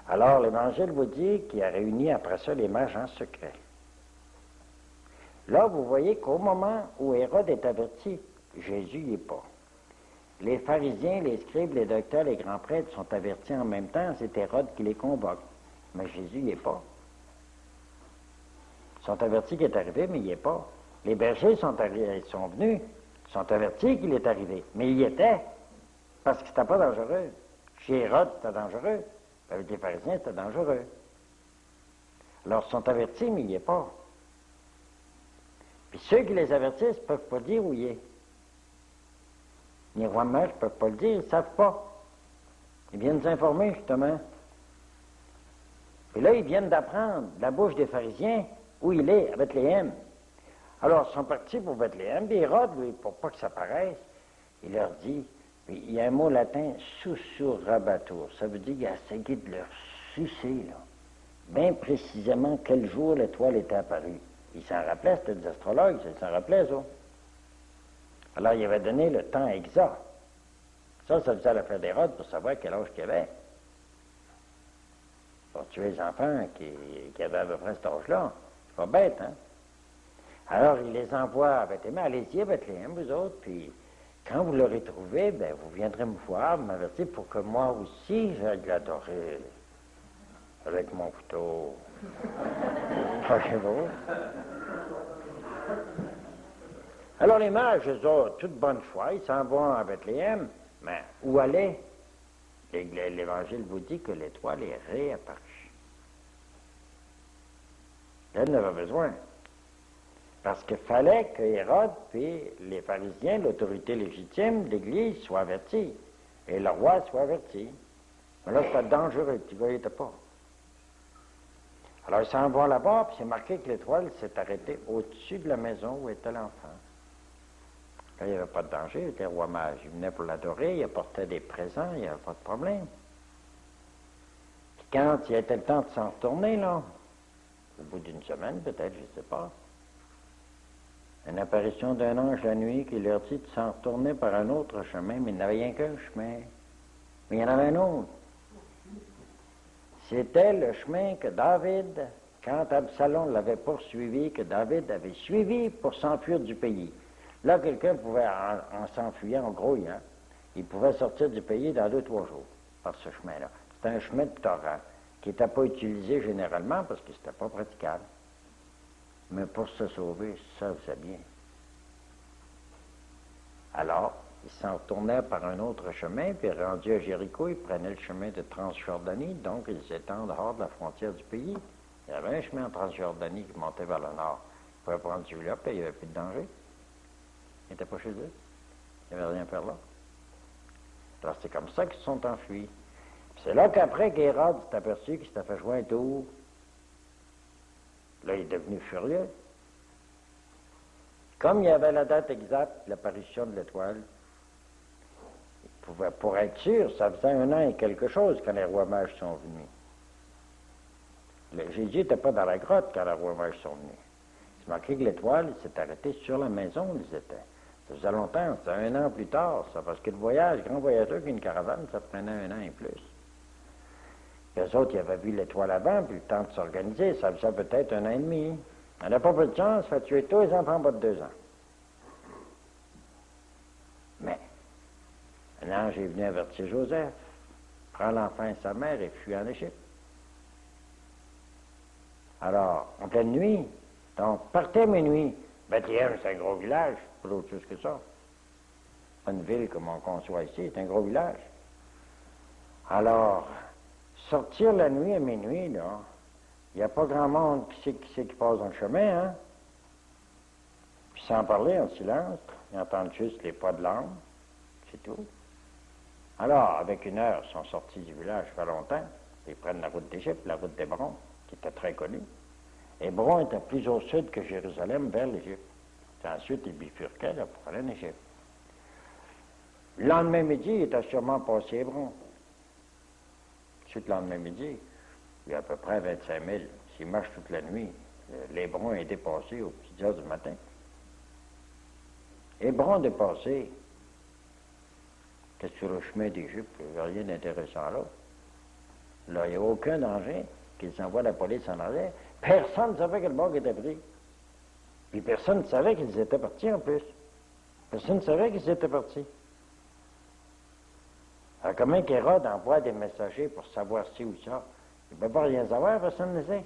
Alors, l'Évangile vous dit qu'il a réuni après ça les mages en secret. Là, vous voyez qu'au moment où Hérode est averti, Jésus n'y est pas. Les pharisiens, les scribes, les docteurs, les grands prêtres sont avertis en même temps, c'est Hérode qui les convoque. Mais Jésus n'y est pas. Ils sont avertis qu'il est arrivé, mais il n'y est pas. Les bergers sont venus, ils sont avertis qu'il est arrivé, mais il y était, parce que c'était pas dangereux. Chez Hérode, c'était dangereux. Avec les pharisiens, c'était dangereux. Alors, ils sont avertis, mais il n'y est pas. Puis ceux qui les avertissent ne peuvent pas dire où il est. Les rois mages ne peuvent pas le dire, ils ne savent pas. Ils viennent nous informer, justement. Puis là, ils viennent d'apprendre de la bouche des pharisiens où il est, à Bethléem. Alors, ils sont partis pour Bethléem, puis Hérode, lui, pour pas que ça paraisse, il leur dit, il y a un mot latin, sussurrabatur, ça veut dire qu'il a essayé de leur sucer, là, bien précisément quel jour l'étoile était apparue. Ils s'en rappelaient, c'était des astrologues, ils s'en rappelaient, ça. Alors, il avait donné le temps exact. Ça faisait l'affaire d'Hérode pour savoir quel âge qu'il avait. Pour tuer les enfants qui avaient à peu près cet âge-là. C'est pas bête, hein? Alors, il les envoie à Bethléem. Allez-y à Bethléem, vous autres, puis quand vous l'aurez trouvé, ben, vous viendrez me voir, m'avertir pour que moi aussi, j'aille l'adorer avec mon couteau. Voyez-vous? Alors, les mages, ils ont toute bonne foi, ils s'en vont à Bethléem, mais où aller? L'Évangile vous dit que l'étoile est réapparue. Elle n'avait besoin. Parce qu'il fallait que Hérode puis les pharisiens, l'autorité légitime de l'Église, soient avertis. Et le roi soit averti. Mais là, c'était dangereux, le petit gars n'était pas. Alors, ils s'en vont là-bas, puis c'est marqué que l'étoile s'est arrêtée au-dessus de la maison où était l'enfant. Là, il n'y avait pas de danger, il était roi mage. Il venait pour l'adorer, il apportait des présents, il n'y avait pas de problème. Puis quand il était le temps de s'en retourner, là, au bout d'une semaine, peut-être, je ne sais pas, une apparition d'un ange la nuit qui leur dit de s'en retourner par un autre chemin, mais il n'y avait rien qu'un chemin. Mais il y en avait un autre. C'était le chemin que David, quand Absalom l'avait poursuivi, que David avait suivi pour s'enfuir du pays. Là, quelqu'un pouvait, en s'enfuyant, en grouillant, il pouvait sortir du pays dans 2-3 jours, par ce chemin-là. C'était un chemin de torrent, qui n'était pas utilisé généralement parce que c'était pas praticable. Mais pour se sauver, ça faisait bien. Alors, ils s'en retournaient par un autre chemin, puis rendus à Jéricho, ils prenaient le chemin de Transjordanie, donc ils étaient en dehors de la frontière du pays. Il y avait un chemin en Transjordanie qui montait vers le nord. Ils pouvaient prendre celui-là, puis il n'y avait plus de danger. Ils n'étaient pas chez eux. Il n'y avait rien à faire là. Alors c'est comme ça qu'ils se sont enfuis. Puis c'est là qu'après qu'Hérode s'est aperçu qu'il s'était fait jouer un tour. Là, il est devenu furieux. Comme il y avait la date exacte de l'apparition de l'étoile, il pouvait, pour être sûr, ça faisait 1 an et quelque chose quand les rois mages sont venus. Jésus n'était pas dans la grotte quand les rois mages sont venus. C'est marqué que l'étoile s'est arrêtée sur la maison où ils étaient. Ça faisait longtemps, c'était 1 an plus tard, ça, parce que le voyage, grand voyageur qu'une caravane, ça prenait 1 an et plus. Les autres, ils avaient vu l'étoile avant, puis le temps de s'organiser, ça faisait peut-être 1 an et demi. Elle n'a pas peu de chance, fait tuer tous les enfants bas de 2 ans. Mais, un ange est venu avertir Joseph. Prends l'enfant et sa mère et fuis en Égypte. Alors, en pleine nuit, donc, partez minuit. Bethléem, c'est un gros village, pas d'autre chose que ça. Pas une ville comme on conçoit ici, c'est un gros village. Alors, sortir la nuit à minuit, là, il n'y a pas grand monde qui passe dans le chemin, hein? Puis sans parler, en silence, ils entendent juste les pas de l'âme, c'est tout. Alors, avec 1 heure, ils sont sortis du village, ça fait longtemps, ils prennent la route d'Égypte, la route d'Hébron, qui était très connue. Hébron était plus au sud que Jérusalem, vers l'Égypte. Ensuite, ils bifurquaient là, pour aller en Égypte. Le lendemain midi, il était sûrement passé Hébron. Ensuite, le lendemain midi, il y a à peu près 25 000. S'ils marchent toute la nuit, l'Hébron est dépassé aux petites heures du matin. Hébron dépassé, c'était sur le chemin d'Égypte, il n'y avait rien d'intéressant là. Là, il n'y a aucun danger qu'ils envoient la police en arrière. Personne ne savait que le bord était pris. Puis personne ne savait qu'ils étaient partis en plus. Personne ne savait qu'ils étaient partis. Alors comment qu'Hérode envoie des messagers pour savoir ci ou ça? Il ne peut pas rien savoir, personne ne sait.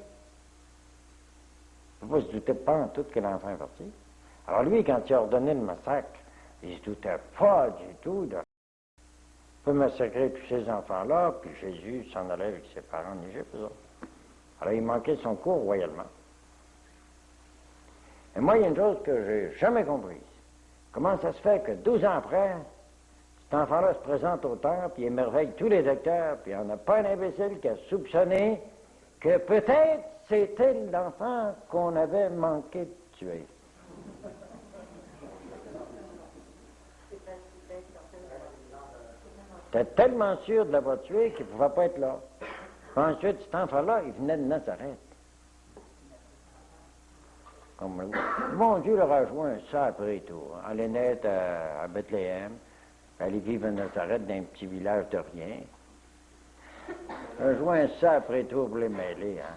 Il ne peut pas se douter pas en tout que l'enfant est parti. Alors lui, quand il a ordonné le massacre, il ne se doutait pas du tout de... Il peut massacrer tous ces enfants-là, puis Jésus s'en allait avec ses parents en Égypte. Alors il manquait son cours royalement. Et moi, il y a une chose que je n'ai jamais comprise. Comment ça se fait que 12 ans après, cet enfant-là se présente au temple, puis il émerveille tous les docteurs, puis il n'y en a pas un imbécile qui a soupçonné que peut-être c'était l'enfant qu'on avait manqué de tuer. J'étais tellement sûr de l'avoir tué qu'il ne pouvait pas être là. Puis ensuite, cet enfant-là, il venait de Nazareth. Comme, bon Dieu leur a joué un ça après tout. Elle est née à Bethléem. Elle est vivre à Nazareth, dans un petit village de rien. Elle a joué un ça après tout pour les mêler. Hein.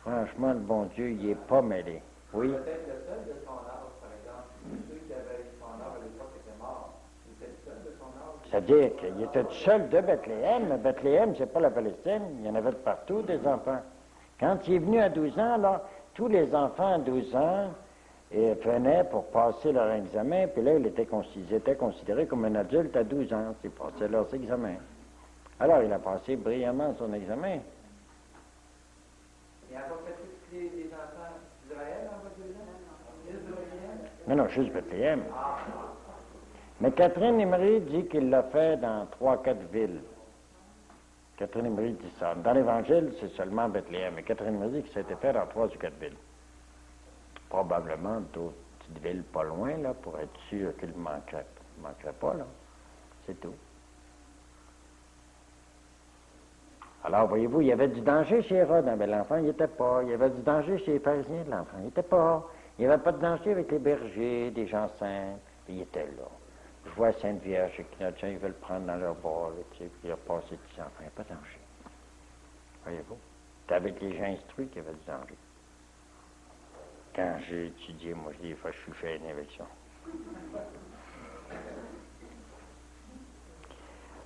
Franchement, le bon Dieu, il n'est pas mêlé. Oui. Peut-être le seul de son âge, par exemple. Ceux qui avaient son âge à l'époque étaient morts. Il était le seul de son âge. C'est-à-dire qu'il était tout seul de Bethléem, mais Bethléem, c'est pas la Palestine, il y en avait de partout des enfants. Quand il est venu à 12 ans, là, tous les enfants à 12 ans venaient pour passer leur examen, puis là, ils étaient considérés comme un adulte à 12 ans, s'ils passaient leurs examens. Alors, il a passé brillamment son examen. Il n'y a pas fait tous les enfants d'Israël en votre ans? Non, non, juste Bethléem. Mais Catherine Emery dit qu'il l'a fait dans 3-4 villes. Catherine Emery dit ça. Dans l'Évangile, c'est seulement Bethléem. Mais Catherine Emery dit que ça a été fait dans 3 ou 4 villes. Probablement d'autres petites villes pas loin, là, pour être sûr qu'il ne manquerait pas, là. C'est tout. Alors, voyez-vous, il y avait du danger chez Hérode, mais l'enfant, il n'y était pas. Il y avait du danger chez les pharisiens, l'enfant, il n'y était pas. Il n'y avait pas de danger avec les bergers, des gens simples, il était là. Je vois Sainte Vierge et que notre gens, ils veulent prendre dans leur bras, là, tu sais, puis repasser des enfants, il n'y a pas de danger. Voyez-vous? C'est avec les gens instruits qu'il y avait du danger. Quand j'ai étudié, moi, je dis, je suis fait une avec ça.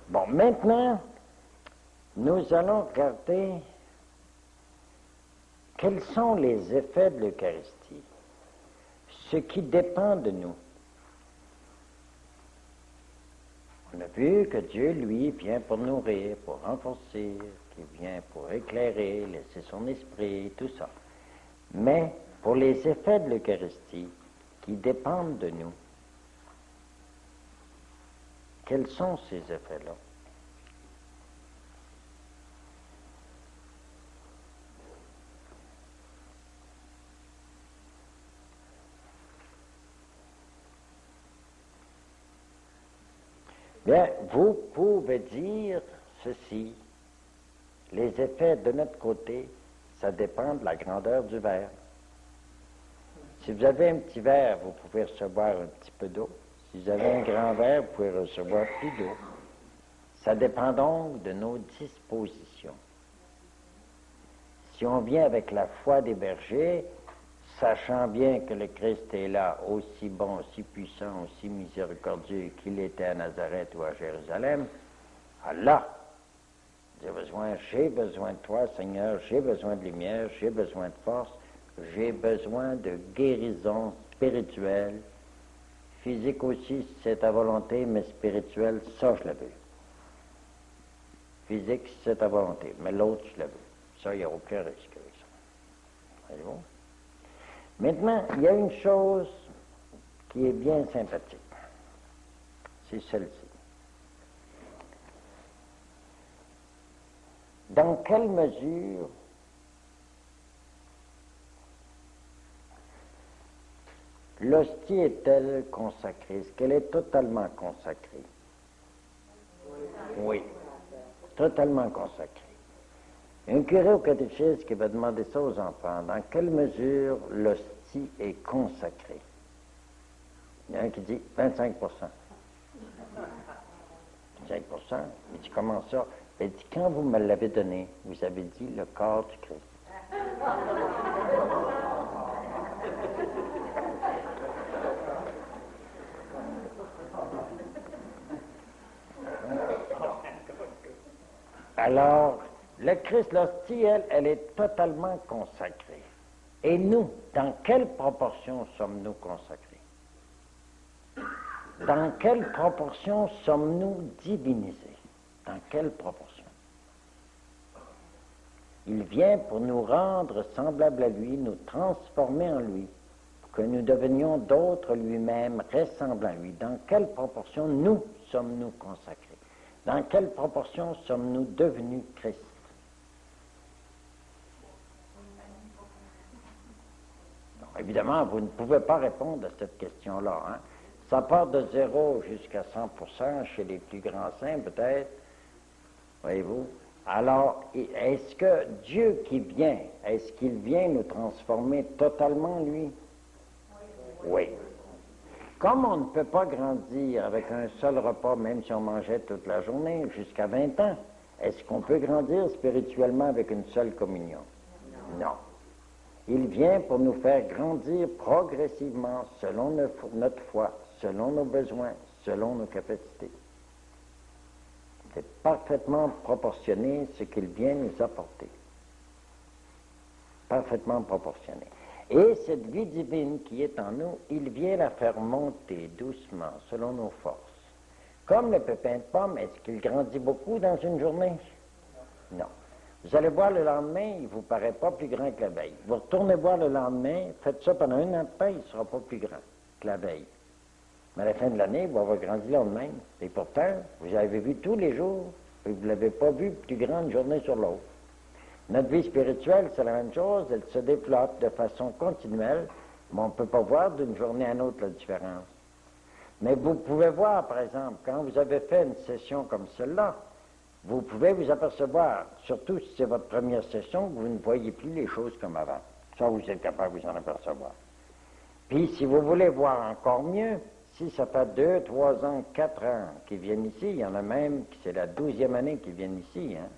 Bon, maintenant, nous allons regarder quels sont les effets de l'Eucharistie, ce qui dépend de nous. On a vu que Dieu, lui, vient pour nourrir, pour renforcer, qu'il vient pour éclairer, laisser son esprit, tout ça. Mais pour les effets de l'Eucharistie qui dépendent de nous, quels sont ces effets-là? Bien, vous pouvez dire ceci. Les effets de notre côté, ça dépend de la grandeur du verre. Si vous avez un petit verre, vous pouvez recevoir un petit peu d'eau. Si vous avez un grand verre, vous pouvez recevoir plus d'eau. Ça dépend donc de nos dispositions. Si on vient avec la foi des bergers, sachant bien que le Christ est là, aussi bon, aussi puissant, aussi miséricordieux qu'il était à Nazareth ou à Jérusalem, Allah, j'ai besoin de toi, Seigneur, j'ai besoin de lumière, j'ai besoin de force, j'ai besoin de guérison spirituelle, physique aussi, si c'est ta volonté, mais spirituelle, ça je la veux. Physique, si c'est ta volonté, mais l'autre, je la veux. Ça, il n'y a aucun risque avec ça. Voyez-vous? Maintenant, il y a une chose qui est bien sympathique. C'est celle-ci. Dans quelle mesure l'hostie est-elle consacrée? Est-ce qu'elle est totalement consacrée? Oui, totalement consacrée. Un curé au catéchisme qui va demander ça aux enfants. Dans quelle mesure l'hostie est consacrée? Il y en a un qui dit 25%. 25%. Il dit comment ça? Il dit quand vous me l'avez donné, vous avez dit le corps du Christ. Alors, le Christ, l'hostie, elle est totalement consacrée. Et nous, dans quelle proportion sommes-nous consacrés? Dans quelle proportion sommes-nous divinisés? Dans quelle proportion? Il vient pour nous rendre semblables à lui, nous transformer en lui, pour que nous devenions d'autres lui-même, ressemblant à lui. Dans quelle proportion nous sommes-nous consacrés? Dans quelle proportion sommes-nous devenus Christ? Donc, évidemment, vous ne pouvez pas répondre à cette question-là. Hein? Ça part de 0 jusqu'à 100% chez les plus grands saints, peut-être. Voyez-vous? Alors, est-ce que Dieu qui vient, est-ce qu'il vient nous transformer totalement, lui? Oui. Comme on ne peut pas grandir avec un seul repas, même si on mangeait toute la journée, jusqu'à 20 ans, est-ce qu'on peut grandir spirituellement avec une seule communion? Non. Il vient pour nous faire grandir progressivement selon notre foi, selon nos besoins, selon nos capacités. C'est parfaitement proportionné ce qu'il vient nous apporter. Parfaitement proportionné. Et cette vie divine qui est en nous, il vient la faire monter doucement selon nos forces. Comme le pépin de pomme, est-ce qu'il grandit beaucoup dans une journée? Non. Vous allez voir le lendemain, il ne vous paraît pas plus grand que la veille. Vous retournez voir le lendemain, faites ça pendant un an de temps, il ne sera pas plus grand que la veille. Mais à la fin de l'année, il va avoir grandi là de même. Et pourtant, vous avez vu tous les jours, et vous ne l'avez pas vu plus grand une journée sur l'autre. Notre vie spirituelle, c'est la même chose, elle se développe de façon continuelle, mais on ne peut pas voir d'une journée à l'autre la différence. Mais vous pouvez voir, par exemple, quand vous avez fait une session comme celle-là, vous pouvez vous apercevoir, surtout si c'est votre première session, que vous ne voyez plus les choses comme avant. Ça, vous êtes capable de vous en apercevoir. Puis, si vous voulez voir encore mieux, si ça fait 2, 3 ans, 4 ans qu'ils viennent ici, il y en a même qui c'est la 12e année qu'ils viennent ici, hein.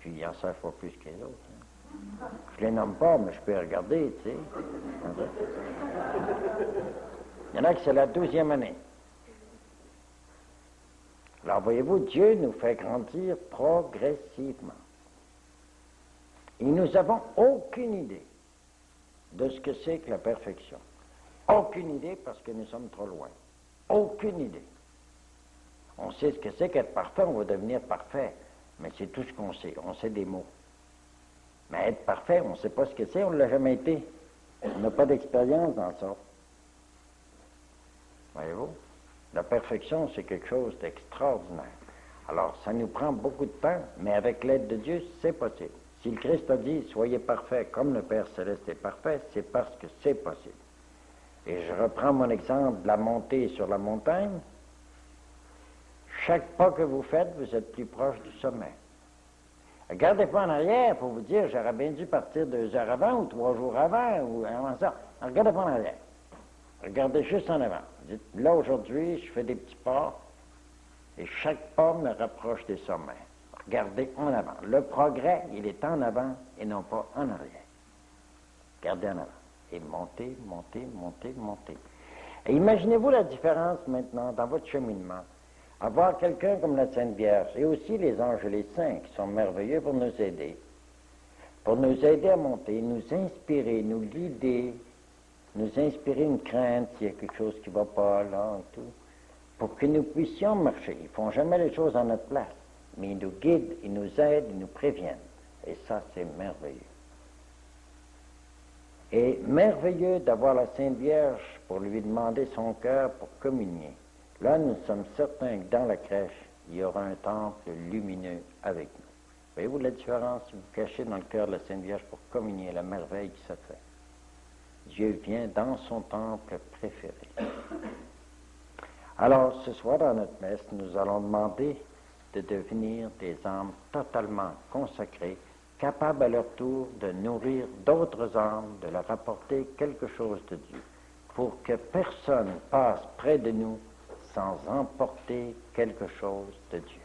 Puis, ils en savent pas plus que les autres. Hein. Je les nomme pas, mais je peux regarder, tu sais. Il y en a qui c'est la 12e année. Alors, voyez-vous, Dieu nous fait grandir progressivement. Et nous n'avons aucune idée de ce que c'est que la perfection. Aucune idée parce que nous sommes trop loin. Aucune idée. On sait ce que c'est qu'être parfait, on va devenir parfait. Mais c'est tout ce qu'on sait. On sait des mots. Mais être parfait, on ne sait pas ce que c'est, on ne l'a jamais été. On n'a pas d'expérience dans ça. Voyez-vous? La perfection, c'est quelque chose d'extraordinaire. Alors, ça nous prend beaucoup de temps, mais avec l'aide de Dieu, c'est possible. Si le Christ a dit « Soyez parfaits comme le Père Céleste est parfait », c'est parce que c'est possible. Et je reprends mon exemple de la montée sur la montagne. Chaque pas que vous faites, vous êtes plus proche du sommet. Regardez pas en arrière pour vous dire « J'aurais bien dû partir 2 heures avant ou 3 jours avant ou avant ça. » Regardez pas en arrière. Regardez juste en avant. Dites, là aujourd'hui, je fais des petits pas et chaque pas me rapproche des sommets. Regardez en avant. Le progrès, il est en avant et non pas en arrière. Regardez en avant. Et montez, montez, montez, montez. Et imaginez-vous la différence maintenant dans votre cheminement. Avoir quelqu'un comme la Sainte Vierge et aussi les anges et les saints qui sont merveilleux pour nous aider. Pour nous aider à monter, nous inspirer, nous guider, nous inspirer une crainte s'il y a quelque chose qui ne va pas là et tout, pour que nous puissions marcher. Ils ne font jamais les choses à notre place, mais ils nous guident, ils nous aident, ils nous préviennent. Et ça, c'est merveilleux. Et merveilleux d'avoir la Sainte Vierge pour lui demander son cœur pour communier. Là, nous sommes certains que dans la crèche, il y aura un temple lumineux avec nous. Voyez-vous la différence si vous cachez dans le cœur de la Sainte Vierge pour communier, la merveille qui se fait. Dieu vient dans son temple préféré. Alors, ce soir, dans notre messe, nous allons demander de devenir des âmes totalement consacrées, capables à leur tour de nourrir d'autres âmes, de leur apporter quelque chose de Dieu, pour que personne passe près de nous sans emporter quelque chose de Dieu.